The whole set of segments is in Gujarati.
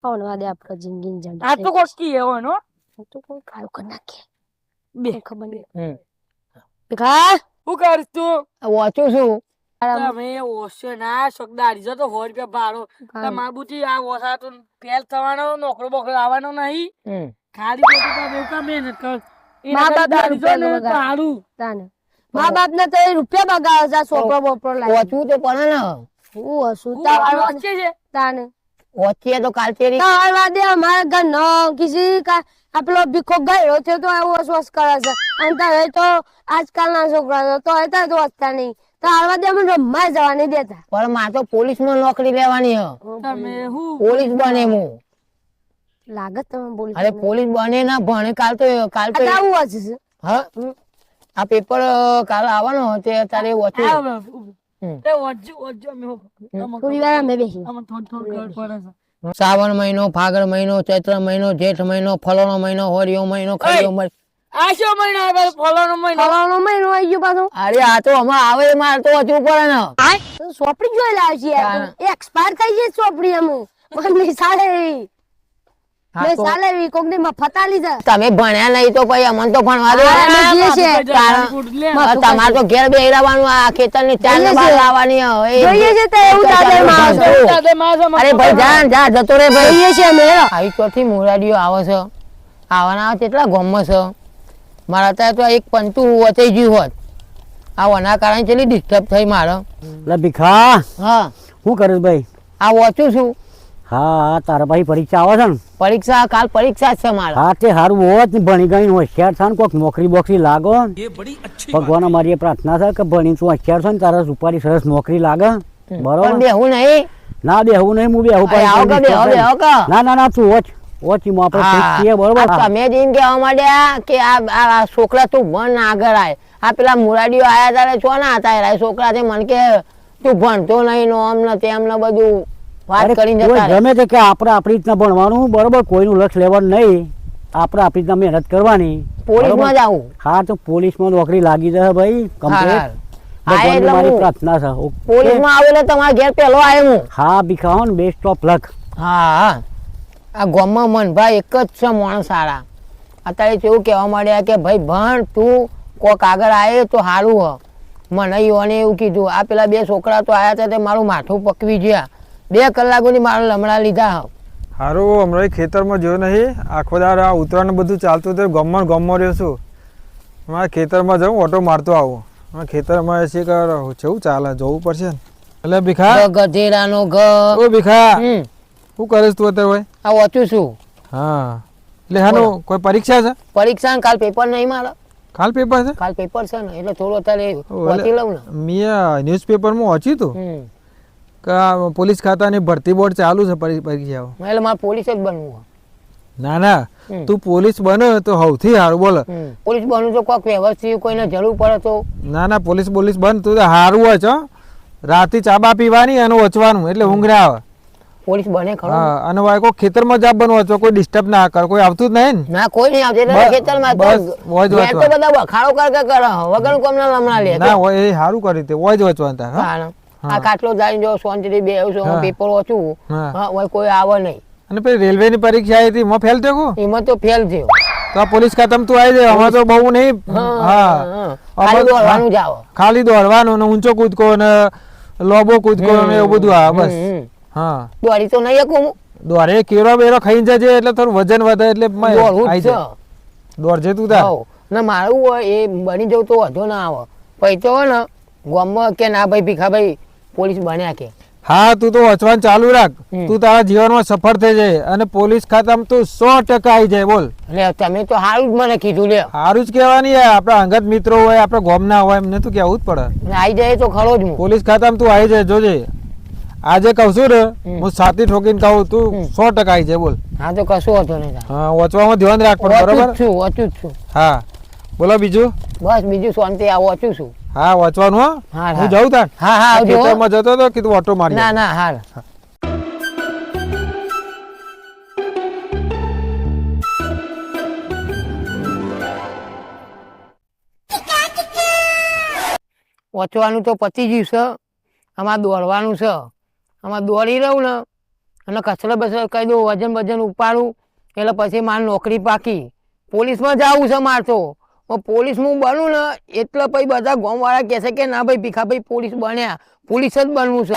આવવા દે આપણો જિંદગી જંડ આ તો કોકી એવો નો તો કોઈ કાળું કરી નાખે બે ખબર નહીં ભીખા હું કરીશ તું વાંચું છું. તમે ઓછો ના શકદારી જો તો 100 રૂપિયા ભાડો તમાર બુટી આ ઓછા તો ફેલ થવાનો નોકરો બોકરો આવવાનો નહીં ખાલી ખોટું તમે કા મહેનત કર મા બાપ દારી જો ને તો હારું તાને મા બાપ ને તો રૂપિયા બગાડે છે છોકરો બોપરો લાગે વાંચવું તો પડે ને. હું હસું તાર વચ્ચે છે તાને વાંચીએ તો કાલચેરી તારવા દે અમારા ઘર નો કિસી કા આપલો ભીખો ગયો થયો તો એવું વસવાસ કરે છે અને તારે તો આજકાલના છોકરા તો હતા તો વાંચતા નહીં તારવા દે અમને રમવા જવા નહીં દેતા પણ મારે તો પોલીસમાં નોકરી લેવાની હ. તમે હું પોલીસ બને હું. લાગે તમે બોલી અરે પોલીસ બને ના ભણે કાલ તો આવું વાંચે છે હા આ પેપર કાલ આવવાનો તે તારે વાંચવું. એ વજ્જો વજ્જો મે થોડી વાર અમે બેસી આમ થોડ ઘર પડે છે શ્રાવણ મહિનો, ફાગણ મહિનો, ચૈત્ર મહિનો, જેઠ મહિનો, ફલોનો મહિનો, હોળીઓ મહિનો, ખરીઓ મહિનો. આ શો મહિનો આવે ફળોનો મહિનો ફલાણો મહિનો આવી ગયો પાછો અરે આ તો હમણાં આવે મારે તો વાંચવું પડે ને. ચોપડી જોઈ લાવે છે યાર એક્સપાયર થઈ ગઈ ચોપડી અમે મને સાલે મે સાલે કોક ની મફત આલી છે તમે ભણ્યા નહીં તો પછી અમને તો ભણવા દો. તમારે તો ઘેર બેહી રહેવાનું. આ ખેતરની ચાલ ને બહાર લાવવાની હવે. જોઈએ છે તો એવું દાદર માં અરે ભાઈ જા જતો રે ભાઈ. જોઈએ છે અમે આવી ચોથી મુરાડીઓ આવે છે આવવાના આવે કેટલા ગોમમાં છે મારા ત્યાં તો એક પંતું વચાઈ ગયું હોત આવવાના કારણે ચેલી ડિસ્ટર્બ થઈ મારે. લે ભીખા હા શું કરે ભાઈ? આ વાંચું છું. હા તારા ભાઈ પરીક્ષા આવે છે ને? પરીક્ષા કાલ પરીક્ષા જ છે મારે. હા તે સારું હોત ને ભણી ગઈ હોશિયાર થાય ને કોઈક નોકરી બોકરી લાગો. ભગવાન અમારી એ પ્રાર્થના છે કે ભણી તું હોશિયાર છો ને તારા સુપારી સરસ નોકરી લાગે. બરોબર બેહું નહીં ના બેહવું નહીં હું બેહું ના ના ના તું ઓછી બરોબર. તમે જ એમ કેવા માંડ્યા કે આ છોકરા તું ભણ આગળ આય. આ પેલા મુરાડીઓ આયા ત્યારે છો ના હતા છોકરા છે મને કે તું ભણતો નહીં નો આમ ને તેમ ને બધું વાત કરીને જતા ગમે તે કે આપણે આપણી રીતના ભણવાનું બરોબર કોઈનું લક્ષ લેવાનું નહીં આપણે આપણી રીતના મહેનત કરવાની. પોલીસમાં જ આવું. હા તો પોલીસમાં નોકરી લાગી જશે ભાઈ કમ્પ્લીટ. મારી પ્રાર્થના છે. પોલીસમાં આવું એટલે તમારા ઘેર પેલો આવ્યો હું. હા ભીખા બેસ્ટ ઓફ લક. હા આ ગામમાં મનભાઈ એક જ છે માણસ સારા. અત્યારે કેવું કહેવા માંડ્યા કે ભાઈ ભણ તું કોક આગળ આવે તો સારું હ. મને યોને એવું કીધું. આ પેલા બે છોકરા તો આવ્યા હતા તે મારું માથું પકવી ગયા. 2 કલાકોની મારા લમણા લીધા. હારું હમણાં ખેતરમાં જોયું નહીં આખો દાર આ ઉતરાણ બધું ચાલતું હતું ગમમાં રહ્યો છું. મારા ખેતરમાં જાઉં ઓટો મારતો આવું. ખેતરમાં છે કેવું ચાલે જોવું પડશે ને. એટલે ભીખા ગધેડાનો ઘ ઓ ભીખા શું કરીશ તું અત્યારે હોય? આ વાંચું છું. હા એટલે હાનું કોઈ પરીક્ષા છે? પરીક્ષા કાલ પેપર નહીં મારે. કાલ પેપર છે? કાલ પેપર છે ને એટલે થોડું અત્યારે વાંચી લઉં ને. મેં ન્યૂઝપેપરમાં વાંચ્યું હતું કે પોલીસ ખાતાની ભરતી બોર્ડ ચાલુ છે પરીક્ષાઓ. એટલે મારે પોલીસ જ બનવું. ના ના તું પોલીસ બનો તો સૌથી સારું બોલે. પોલીસ બનવું તો કોઈક વ્યવસ્થિત કોઈને જરૂર પડે તો. ના ના પોલીસ બન તું સારું હોય છો. રાતે ચાબા પીવાની અને વચવાનું એટલે ઊંઘ ના આવે. પોલીસ બને ખરો. હા અને વાય કોઈ ખેતરમાં જાબ બનવો છો કોઈ ડિસ્ટર્બ ના કર કોઈ આવતું જ નહીં ના કોઈ નહીં આવતું એટલે ખેતરમાં બસ વોજ તો બધા બખાડો કર વગર કોમ ના લમણા લે. ના હોય એ સારું કરી તે વોજ વચવાનું તાર. આ કાટલો જાય જો શાંતિથી બેહું છું પેપર વાંચું હોય કોઈ આવે નહીં. અને પછી રેલવે ની પરીક્ષા આવી હતી એમાં ફેલ થયો? એમાં તો ફેલ થયો. તો પોલીસ ખાતામાં તું આવી જાય અમારે તો બહુ નહીં. હા ખાલી દોડવાનું જ આવે. ખાલી દોડવાનું ને ઊંચો કૂદકો ને લોબો કૂદકો ને એવું બધું આવે બસ. હા દોડી તો નહીં શકું. દોડે કેરો બેરો ખાઈ જજે એટલે થોડું વજન વધે એટલે દોડજે તું તાર. ને મારું હોય એ બની જવું તો વધુ ના આવે પછી તો ને ગામમાં કે ના ભાઈ ભીખાભાઈ પોલીસ બન્યા કે. હા તું તો વાંચવાનું ચાલુ રાખ. તું તારા જીવનમાં સફળ થઈ જાય અને પોલીસ ખાતામાં તું 100% આવી જાય. બોલ એટલે તમે તો સારું જ મને કીધું લે. સારું જ કહેવાની આપડા અંગત મિત્રો હોય આપડા ગામના હોય એમને તો કેવું જ પડે. આવી જાય તો ખરો જ. પોલીસ ખાતામાં તું આવી જાય જોજે. આજે કહું છું ને હું સાથી ઠોકીને કહું તું 100% આવી જાય. બોલ હા તો કશું હતો નહીં. હા વાંચવામાં ધ્યાન રાખ બરોબર. વાંચું છું. હા બોલો બીજું? બસ બીજું શાંતિ. આ વાંચું છું. હા વાંચવાનું. હા હું જાઉં તાર. હા હા ખેતરમાં જતો હતો કીધું ઓટો મારી. ના ના હાલ. વાંચવાનું તો પતી ગયું છે. આમાં દોડવાનું છે. આમાં દોડી રહું ને અને કચરો બચરો કહી દઉં વજન વજન ઉપાડું એટલે પછી મારી નોકરી પાકી. પોલીસમાં જવું છે મારે તો. પોલીસ હું બનું ને એટલે પછી બધા ગામવાળા કહેશે કે ના ભાઈ ભીખાભાઈ પોલીસ બન્યા, પોલીસ જ બનવું છે.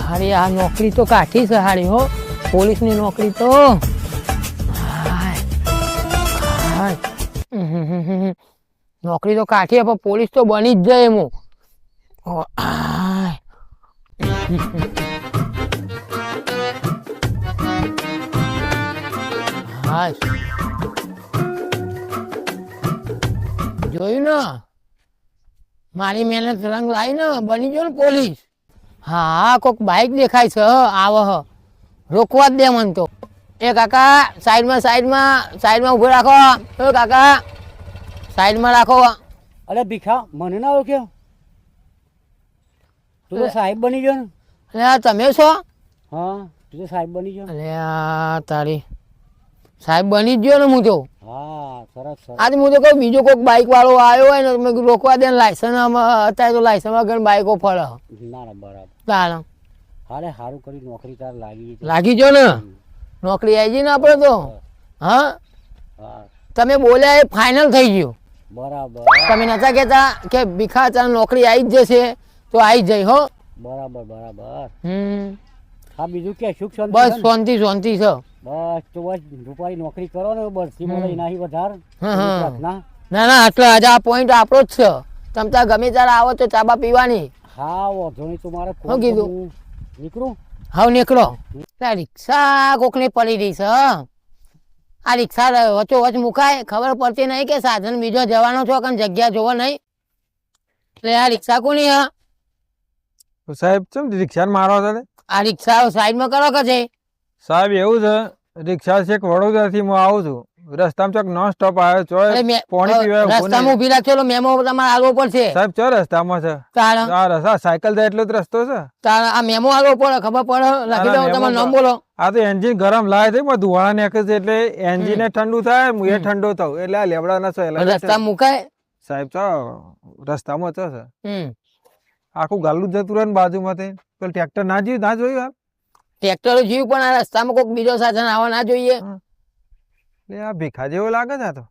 હારી આ નોકરી તો કાઠી છે હારી હો, પોલીસની નોકરી તો. નોકરી તો કાઠી પણ પોલીસ તો બની જ જાય એમ. હા જોયું ને મારી મહેનત રંગ લાવી ને બની ગયો ને પોલીસ. હા કોક બાઈક દેખાય છે આવ રોકવા જ દે મને તો. એ કાકા સાઈડમાં ઉભો રાખો. એ કાકા સાઈડમાં રાખો. અરે ભીખા મને ના ઓળખ્યો, તું તો સાહેબ બની ગયો ને. અરે તમે છો? હા તું તો સાહેબ બની ગયો. અરે આ તારી સાહેબ બની જ ગયો ને હું તો. હા સરસ સરસ. આજે હું તો કહું બીજો કોઈક બાઈક વાળો આવ્યો હોય ને મેં કીધું રોકવા દે ને લાયસન્સ અત્યારે તો લાયસન્સ વગર બાઈકો ફરે. ના ના બરાબર. તારા હારે સારું કરી નોકરી તાર લાગી જો ને નોકરી આવી ગઈ ને આપણે તો. હા હા તમે બોલ્યા એ ફાઇનલ થઈ ગયું. બરાબર તમે નતા કહેતા કે ભીખા ચાલ નોકરી આવી જ જશે તો આવી જ જાય હો. બરાબર બરાબર. હા બીજું કે સુખ શાંતિ? બસ શાંતિ શાંતિ છે. બસ તો બસ રૂપારી નોકરી કરો ને બસ નહીં વધાર. ના ના આટલો આજે આ પોઈન્ટ આપણો જ છે. તમ તાર ગમે ત્યારે આવો તો ચાબા પીવાની. હા વાંધો નહીં તો મારે શું કીધું? નીકળું? હા નીકળો. રિક્ષા કોકની પડી રહી છે. આ રિક્ષા વચ્ચો વચ મુકાય ખબર પડતી નહીં કે સાધન બીજો જવાનો છો કે જગ્યા જોવો નહીં. એટલે આ રિક્ષા કોની હા? સાહેબ ચમ રિક્ષા મારો છો? આ રિક્ષા સાઈડમાં કરો કે છે? સાહેબ એવું છે રિક્ષા છે વડોદરાથી હું આવું છું, રસ્તામાં ચોક નોન સ્ટોપ આવ્યો છો પાણી પીવા રસ્તામાં ઉભી રાખજો મેમો તમારે આવવો પડશે. સાહેબ ચો રસ્તામાં છે? તારા આ રસ્તા સાયકલ જાય એટલો જ રસ્તો છે. તારા આ મેમો આવવો પડે ખબર પડે. લખી દો તમારું નામ બોલો. આ તો એન્જિન ગરમ લાવે છે ધુવાળા નીકળે છે એટલે એન્જિન ઠંડુ થાય હું એ ઠંડો થયું એટલે આ લેબડા ના છે રસ્તા મુકાય. સાહેબ ચો રસ્તામાં ચો છે આખું ગાલું જતું રહે ને બાજુમાંથી પેલું ટ્રેક્ટર ના જોયું આપ? ટ્રેક્ટર જીવ પણ આ રસ્તામાં કોઈક બીજો સાધન આવવા ના જોઈએ. એટલે આ ભીખા જેવો લાગે છે. આ તો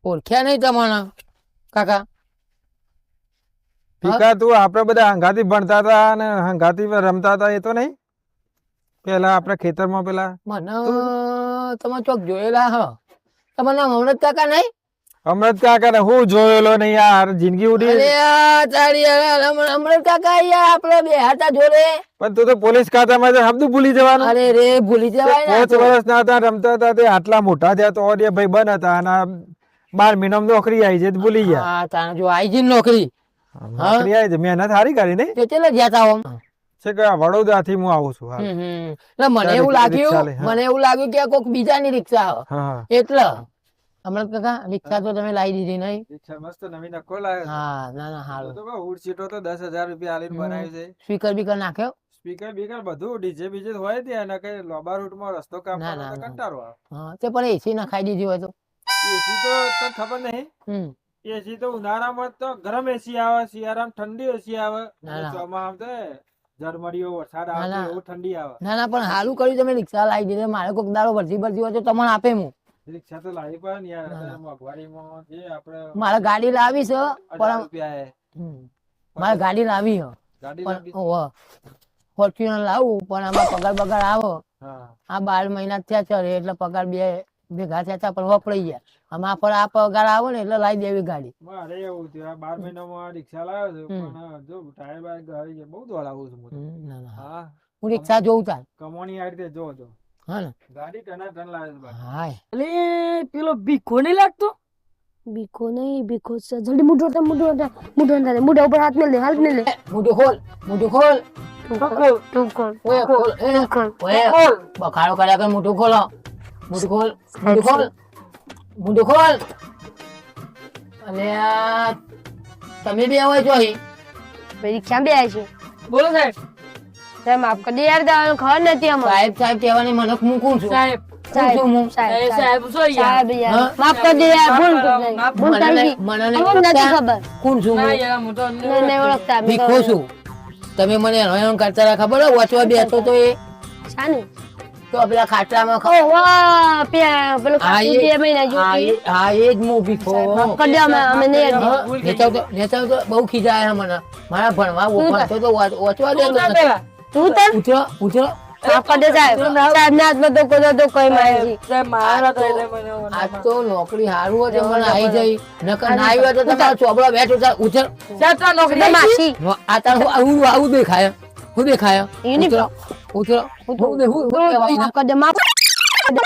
ઓળખ્યા નહીં તમારા કાકા? ભીખા તું આપડે બધા હંગાથી ભણતા હતા અને હંગાથી રમતા હતા એ તો નહીં પેલા આપડે ખેતરમાં પેલા? મને તમે ચોક જોયેલા હ. તમારું નામ અમૃત કાકા નહીં? અમૃત કાકા ને હું જોયેલો નહીં યાર જિંદગી ઉડી. અમૃત કાકા યાર આપડે બે હતા જોડે. પણ તું તો પોલીસ ખાતામાં શબ્દ ભૂલી જવાનું. અરે રે ભૂલી જવાય. 5 વર્ષ ના હતા રમતા હતા તે આટલા મોટા થયા તો ભાઈ બન હતા અને 12 મહિનામાં નોકરી આવી છે ભૂલી ગયા. હા તારે જો આવી છે નોકરી. નોકરી આવી છે મહેનત સારી કરી નહીં? તો ચેલે ગયા તા છે કે વડોદરા થી હું આવું છું. મને એવું લાગ્યું કે કોઈક બીજાની રિક્ષા એટલે. અમૃત કાકા રિક્ષા તો તમે લાવી દીધી નહીં? રિક્ષા મસ્ત નવી નક્કો લાવ્યો. હા ના ના હારું. તો ઉડ સીટો તો 10,000 રૂપિયા આલીને બનાવ્યું છે. સ્પીકર બીકર નાખ્યો? સ્પીકર બીકર બધું ડીજે બીજે હોય ત્યાં ને કઈ લોબા રૂટ માં રસ્તો કામ કંટાળો આવે. હા તે પણ એસી નખાઈ દીધી હોય તો? એસી તો તને ખબર નહીં? એસી તો ઉનાળામાં તો ગરમ એસી આવે, શિયાળામાં ઠંડી એસી આવે, ચોમાસામાં તો ઝરમરીઓ વરસાદ આવે એવું ઠંડી આવે. ના ના પણ હારું કર્યું તમે રિક્ષા લાવી દીધી. મારે કોઈક દાડો ભરતી હોય તો તમને આપે હું. રિક્ષા તો લાવી પણ યાર મોંઘવારીમાં જે આપણે મારે ગાડી લાવી છે પણ મારે ગાડી લાવી ફોર્ચ્યુનર લાવું પણ આમાં પગાર બગાર આવો. આ 12 મહિના થયા ચડે એટલે પગાર બે ભેગા થયા પણ વપરાઈ ગયા. આમાં પણ આ પગાર આવો ને એટલે લાવી દેવી ગાડી. મારે એવું થયું 12 મહિનામાં રિક્ષા લાવ્યો છે પણ જો ટાયર બાયર ગાડી બહુ દોડાવું છું. હા હું રિક્ષા જોઉં તાર કમાણી આ રીતે જો હા ને ગાડી ટના ટન લાવે. હા એટલે પેલો ભીખો નહીં લાગતો? બીકો નહીં બીકો છે. જલ્દી મુઢો ઉપર હાથ મેલ દે. હાથ મેલ દે. મોઢું ખોલ. તું કર. બખાડો કર્યા કર. મોઢું ખોલો. મોઢું ખોલ. અને તમે બે આવો છો અહીં? પરીક્ષા બે આવી છે. બોલો સાહેબ. સાહેબ માફ કરી દે યાર, તમને ખબર નથી અમારે. સાહેબ કહેવાની મને મૂકું છું. સાહેબ સાહેબ છું હું? સાહેબ એ સાહેબ શું યાર સાહેબ યાર હા? માફ કરી દે યાર ભૂલ થઈ માફ ભૂલ થઈ ગઈ મને નહીં અમને નથી ઓળખતા? ખબર કોણ છું ના હું? યાર હું તો નહીં ઓળખતા અમે ભીખો છું તમે મને હેરાન કરતા રહ્યા ખબર હે? વાંચવા બેઠો તો એ શાનું તો પેલા ખાટલામાં ઓ વાહ પેલું હા, ખાતું એ- જે મહિના હા, જોતી એ- હા, એ જ હું ભીખો માફ કરી દે અમે નહીં હતી. નેતા તો બહુ ખીજાય મને મારા ભણવા શું ભણતો તો વાંચવા દે તું ના પેલા. તું તો ઉતરો ઉતરો માફ કરી દે સાહેબ સાહેબ ના હાથમાં તો કોઈ તો કોઈ મારી સાહેબ મારા તો એટલે મને આજ તો નોકરી હારું હોય તો મને આવી જઈ નકર ના આવી હોય તો તમારો ચોબડો બેઠો છે ઉતર સાહેબ તો નોકરી તો માસી આ તાર આવું દેખાય હું દેખાય યુનિફોર્મ. ઉતરો હું કહેવાય ને? માફ કરી દે માફ કરી દે.